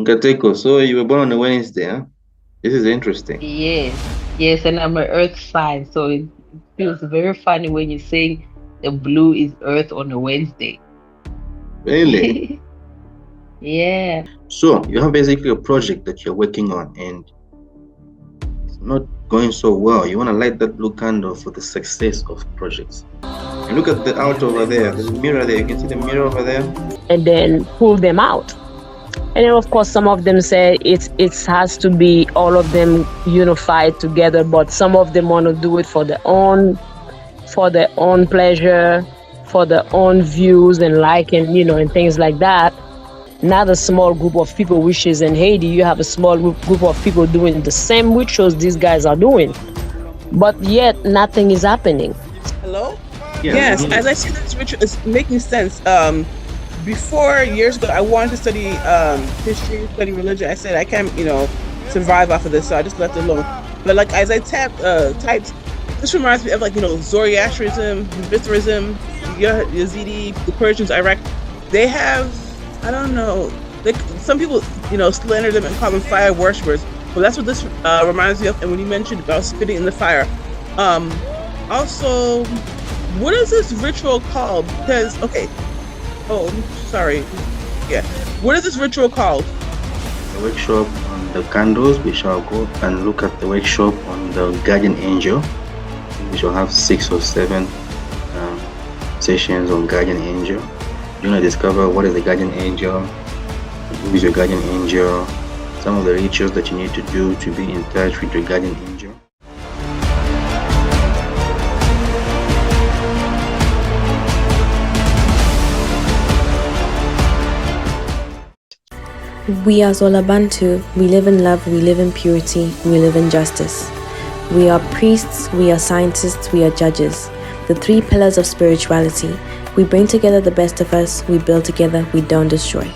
Nkateko, so you were born on a Wednesday, huh? This is interesting. Yes, yes, and I'm an earth sign, so it feels very funny when you're saying the blue is earth on a Wednesday. Really? Yeah. So you have basically a project that you're working on and it's not going so well. You want to light that blue candle for the success of projects. And look at the out over there. There's a mirror there. You can see the mirror over there. And then pull them out. And then, of course, some of them say it has to be all of them unified together, but some of them want to do it for their own pleasure, for their own views and and things like that. Not a small group of people, which is in Haiti, you have a small group of people doing the same rituals these guys are doing, but yet nothing is happening. Hello? Yeah, Yes, as I see this ritual, it's making sense. Before, years ago, I wanted to study history, study religion. I said I can't, survive off of this, so I just left it alone. But like as I typed, this reminds me of Zoroastrianism, Mithraism, Yazidi, the Persians, Iraq. They have, I don't know, some people, slander them and call them fire worshippers. Well, that's what this reminds me of. And when you mentioned about spitting in the fire, also, what is this ritual called? Because oh, sorry. Yeah. What is this ritual called? the workshop on the candles. We shall go and look at the workshop on the guardian angel. We shall have 6 or 7 sessions on guardian angel. You're going to discover what is the guardian angel, who is your guardian angel, some of the rituals that you need to do to be in touch with your guardian angel. We are Zolabantu. We live in love, we live in purity, we live in justice. We are priests, we are scientists, we are judges. The 3 pillars of spirituality. We bring together the best of us, we build together, we don't destroy.